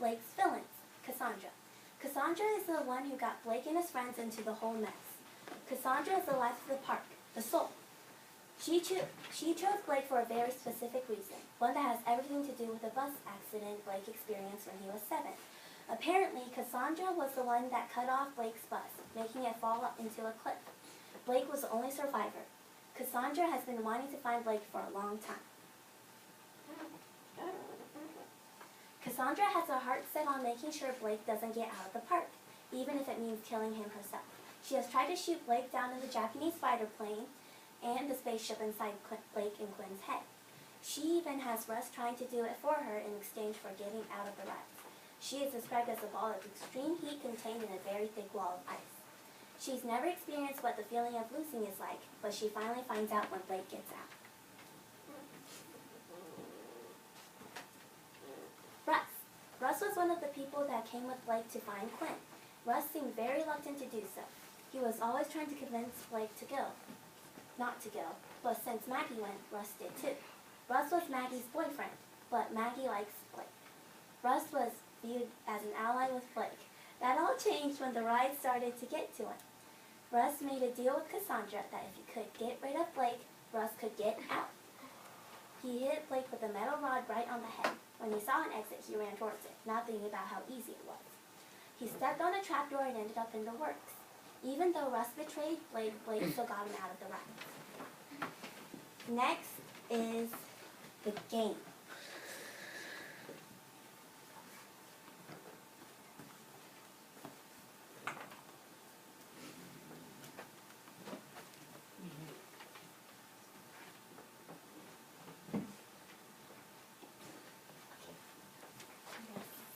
Blake's villains, Cassandra. Cassandra is the one who got Blake and his friends into the whole mess. Cassandra is the life of the park, the soul. She chose Blake for a very specific reason, one that has everything to do with a bus accident Blake experienced when he was 7. Apparently, Cassandra was the one that cut off Blake's bus, making it fall into a cliff. Blake was the only survivor. Cassandra has been wanting to find Blake for a long time. Cassandra has her heart set on making sure Blake doesn't get out of the park, even if it means killing him herself. She has tried to shoot Blake down in the Japanese fighter plane and the spaceship inside Blake and Quinn's head. She even has Russ trying to do it for her in exchange for getting out of the ride. She is described as a ball of extreme heat contained in a very thick wall of ice. She's never experienced what the feeling of losing is like, but she finally finds out when Blake gets out. Russ was one of the people that came with Blake to find Quinn. Russ seemed very reluctant to do so. He was always trying to convince Blake to go. Not to go, but since Maggie went, Russ did too. Russ was Maggie's boyfriend, but Maggie likes Blake. Russ was viewed as an ally with Blake. That all changed when the ride started to get to him. Russ made a deal with Cassandra that if he could get rid of Blake, Russ could get out. He hit Blake with a metal rod right on the head. When he saw an exit, he ran towards it, not thinking about how easy it was. He stepped on a trapdoor and ended up in the works. Even though Russ betrayed Blake, Blake still got him out of the ride. Next is the game.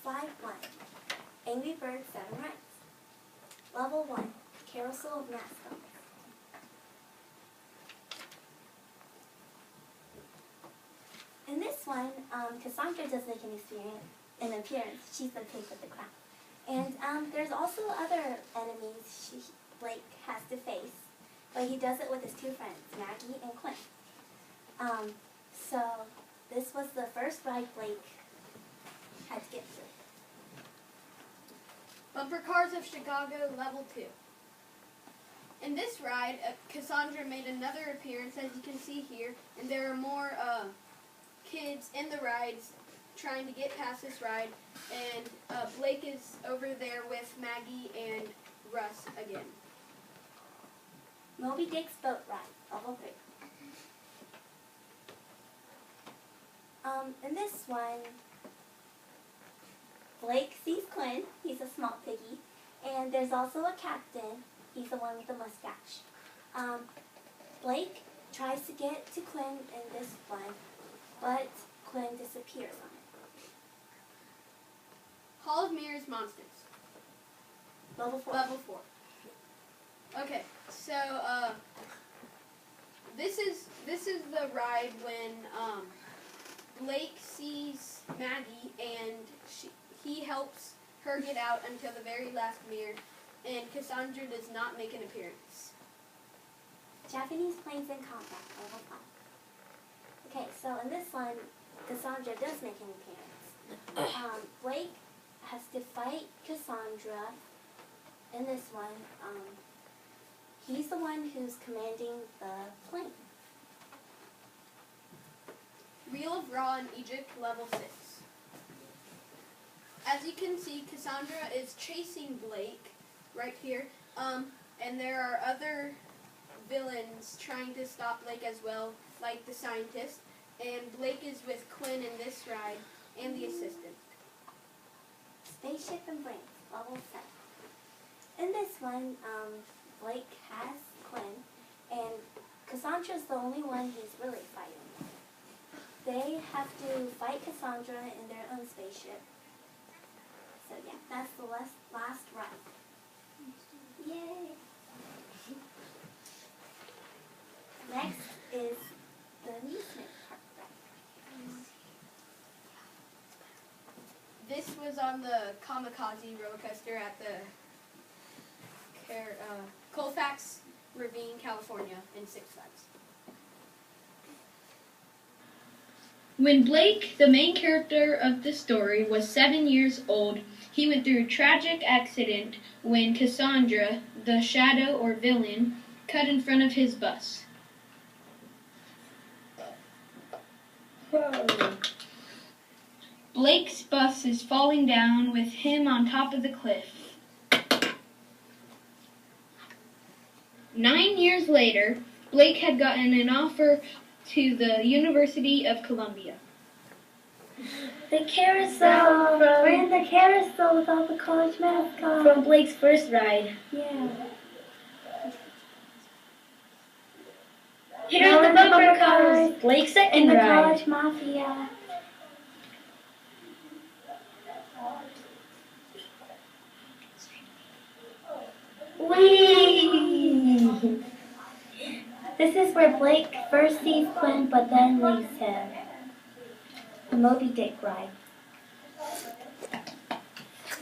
Slide 1. Angry Birds 7 Rights. Level 1. Carousel of Mascots. In this one, Cassandra does make an appearance. She's the pig with the crown. And there's also other enemies Blake has to face, but he does it with his 2 friends, Maggie and Quinn. So this was the first ride Blake had to get through. Bumper Cars of Chicago, Level 2. In this ride, Cassandra made another appearance, as you can see here, and there are more kids in the rides trying to get past this ride, and Blake is over there with Maggie and Russ again. Moby Dick's Boat Ride, Level 3. In this one, Blake sees Quinn, he's a small piggy, and there's also a captain, he's the one with the mustache. Blake tries to get to Quinn in this one, but Quinn disappears on it. Hall of Mirrors Monsters. Level 4. Level 4. Okay, so this is the ride when Blake sees Maggie and he helps her get out until the very last mirror, and Cassandra does not make an appearance. Japanese Planes in Combat, Level 5. Okay, so in this one, Cassandra does make an appearance. Blake has to fight Cassandra. In this one, he's the one who's commanding the plane. Reel of Ra in Egypt, Level 6. As you can see, Cassandra is chasing Blake right here, and there are other villains trying to stop Blake as well, like the scientist, and Blake is with Quinn in this ride, and the assistant. Spaceship and Brains, Level 7. In this one, Blake has Quinn, and Cassandra's the only one he's really fighting. They have to fight Cassandra in their own spaceship. So yeah, that's the last ride. Yay! Next is the amusement park ride. This was on the Kamikaze roller coaster at the Colfax Ravine, California, in Six Flags. When Blake, the main character of the story, was 7 years old, he went through a tragic accident when Cassandra, the shadow or villain, cut in front of his bus. Whoa. Blake's bus is falling down with him on top of the cliff. 9 years later, Blake had gotten an offer to the University of Columbia. The carousel. We're in the carousel with all the college mascots. From Blake's first ride. Yeah. Here's the bumper cars. Blake's second And the ride. college mafia. Whee! This is where Blake first sees Quinn but then leaves him. The Moby Dick ride.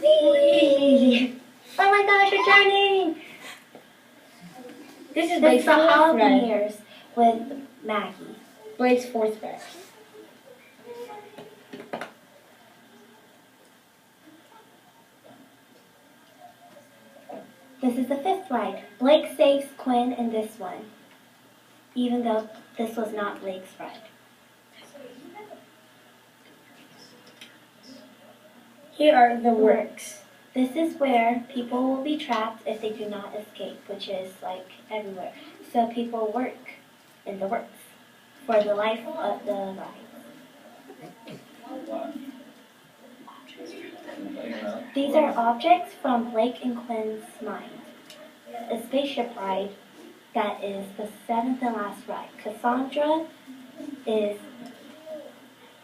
Whee! Oh my gosh, we're turning! This is It's Blake's the fourth ride. Hobblers with Maggie. Blake's fourth ride. This is the fifth ride. Blake saves Quinn in this one, even though this was not Blake's ride. Here are the works. This is where people will be trapped if they do not escape, which is like everywhere. So people work in the works for the life of the ride. These are objects from Blake and Quinn's mind. A spaceship ride that is the seventh and last ride. Cassandra is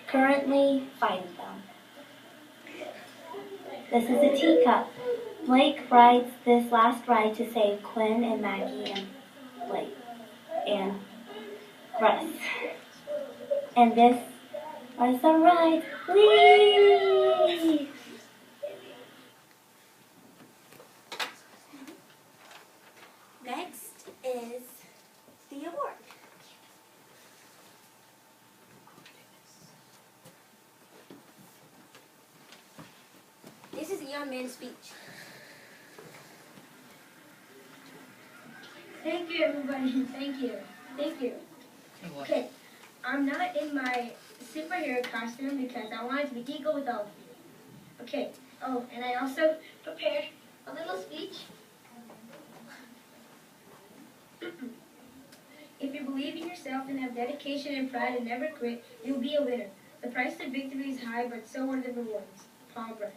currently fighting them. This is a teacup. Blake rides this last ride to save Quinn and Maggie and Blake and Russ. And this was the ride. Whee! Next is the award. This is Young Man's speech. Thank you, everybody. Thank you. Thank you. Okay, I'm not in my superhero costume because I wanted to be equal with all of you. Okay, oh, and I also prepared a little speech. If you believe in yourself and have dedication and pride and never quit, you'll be a winner. The price of victory is high, but so are the rewards. Paul Brent.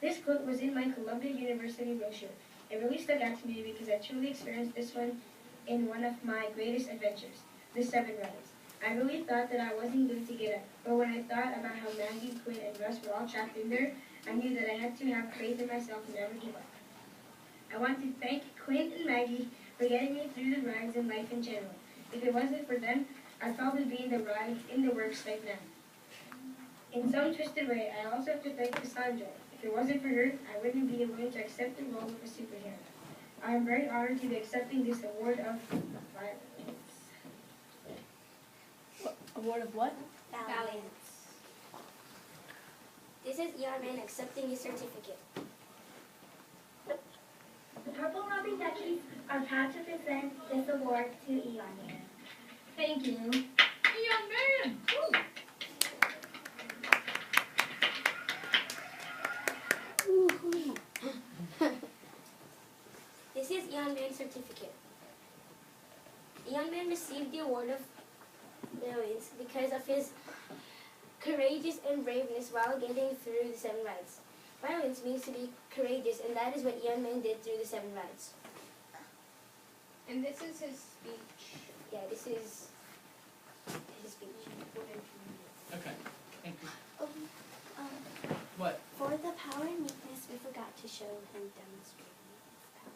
This quote was in my Columbia University brochure. It really stuck out to me because I truly experienced this one in one of my greatest adventures, the 7 Rides. I really thought that I wasn't going to get it, but when I thought about how Maggie, Quinn, and Russ were all trapped in there, I knew that I had to have faith in myself and never give up. I want to thank Quinn and Maggie for getting me through the rides and life in general. If it wasn't for them, I'd probably be in the rides, in the works right now. In some twisted way, I also have to thank Cassandra. If it wasn't for her, I wouldn't be willing to accept the role of a superhero. I am very honored to be accepting this award of violence. Award of what? Valiance. This is Young Man accepting his certificate. The Purple Robin Duckies are proud to present this award to Eon Man. Thank you. Young man! Woo. This is Young Man's certificate. Young Man received the award of brilliance because of his courageous and braveness while getting through the 7 rides. Violence means to be courageous, and that is what Young Man did through the 7 rides. And this is his speech. Yeah, this is his speech. Okay, thank you. Oh, What? for the power and weakness, we forgot to show him demonstrating his power.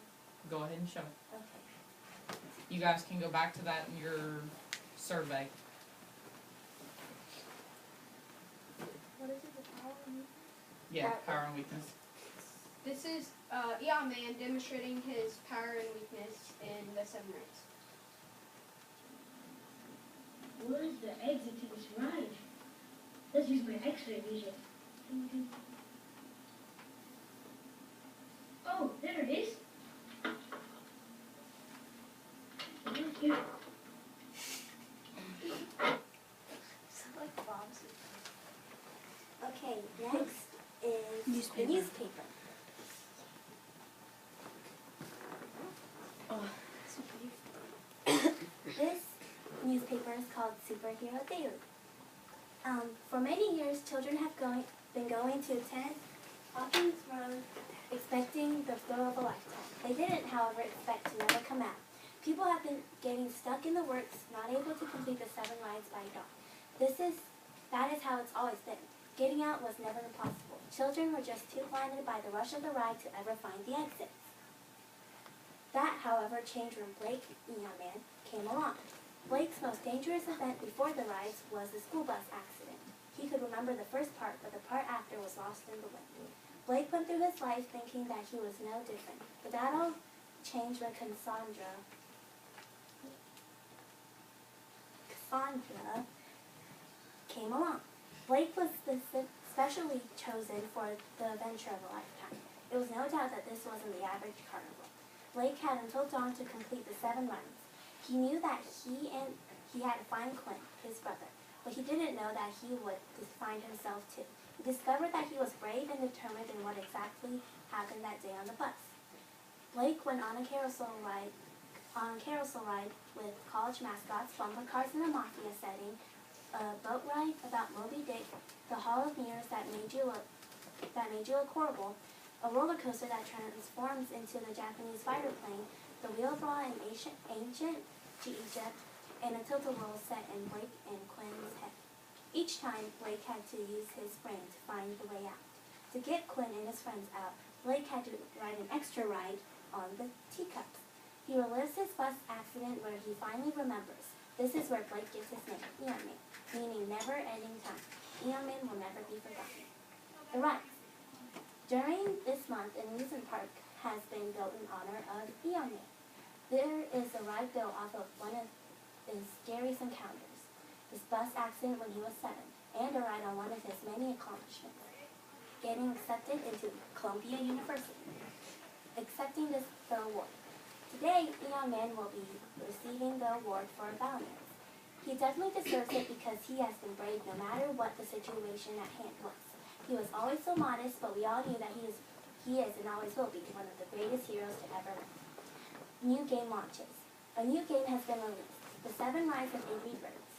Go ahead and show. Okay. You guys can go back to that in your survey. What is it, the power and weakness? Yeah, power and weakness. This is Eon Man demonstrating his power and weakness in the 7 rides. Where's the exit to this ride? Let's use my X-ray vision. Oh, there it is. Here. Okay, next is the newspaper. This newspaper is called Superhero Daily. For many years, children have been going to attend Hawkins Road expecting the thrill of a lifetime. They didn't, however, expect to never come out. People have been getting stuck in the works, not able to complete the 7 rides by dawn. That is how it's always been. Getting out was never impossible. Children were just too blinded by the rush of the ride to ever find the exits. That, however, changed when Blake, Eon Man, came along. Blake's most dangerous event before the rides was the school bus accident. He could remember the first part, but the part after was lost in the wind. Blake went through his life thinking that he was no different, but that all changed when Cassandra came along. Blake was specially chosen for the adventure of a lifetime. It was no doubt that this wasn't the average carnival. Blake had until dawn to complete the 7 runs. He knew that he had to find Clint, his brother, but he didn't know that he would find himself too. He discovered that he was brave and determined in what exactly happened that day on the bus. Blake went on a carousel ride with college mascots, bumper cars in a mafia setting, a boat ride about Moby Dick, the Hall of Mirrors that made you look horrible, a roller coaster that transforms into the Japanese fighter plane, the wheel brawl in ancient Egypt, and a tilt-a-whirl set in Blake and Quinn's head. Each time, Blake had to use his brain to find the way out. To get Quinn and his friends out, Blake had to ride an extra ride on the teacups. He relives his bus accident where he finally remembers. This is where Blake gets his name, Eon Man, meaning never-ending time. Eon Man will never be forgotten. The rides. During this month, an amusement park has been built in honor of Eon Man. There is a ride built off of one of his scariest encounters, his bus accident when he was 7, and a ride on one of his many accomplishments, getting accepted into Columbia University, accepting the award. Today, Eon Man will be receiving the award for valiance. He definitely deserves it because he has been brave no matter what the situation at hand was. He was always so modest, but we all knew that he is and always will be one of the greatest heroes to ever live. New game launches. A new game has been released, The 7 Rides of Angry Birds.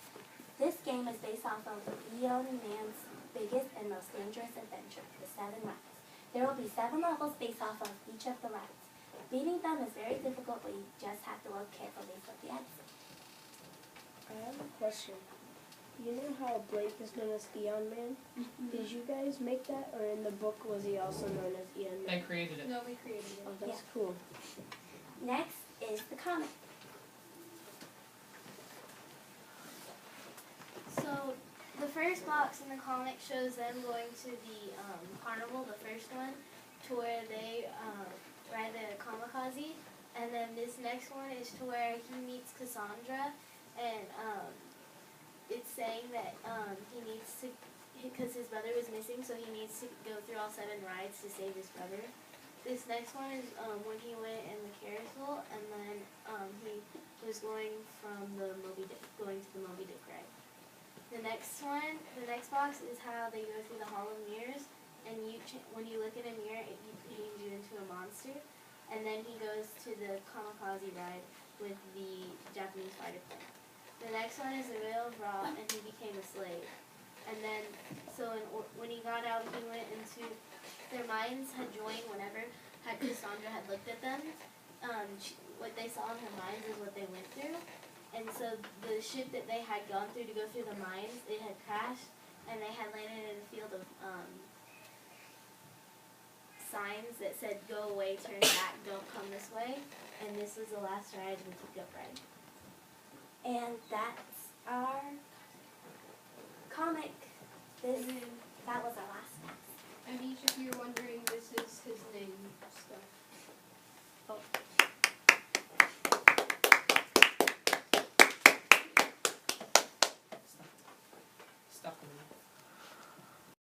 This game is based off of Eon Man's biggest and most dangerous adventure, The 7 Rides. There will be 7 levels based off of each of the rides. Beating them is very difficult, but you just have to look carefully for the exit. I have a question. You know how Blake is known as Eon Man? Did you guys make that, or in the book was he also known as Eon They Man? created it. No, we created it. Oh, that's Yeah. cool. Next is the comic. So, the first box in the comic shows them going to the carnival, the first one, to where they ride the kamikaze. And then this next one is to where he meets Cassandra, and it's saying that he needs to, because his brother was missing, so he needs to go through all 7 rides to save his brother. This next one is when he went in the carousel, and then he was going to the Moby Dick ride. The next box is how they go through the Hall of Mirrors, and when you look in a mirror, it changes you into a monster. And then he goes to the kamikaze ride with the Japanese fighter plane. The next one is the Whale of Ra, and he became a slave. And then, when he got out, he went into, their minds had joined whenever Cassandra had looked at them. What they saw in her minds is what they went through. And so the ship that they had gone through to go through the mines, it had crashed, and they had landed in a field of signs that said, "Go away, turn back, don't come this way." And this was the last ride, the teacup ride. And that's our comic. That was our last text. And each of you are wondering, this is his name.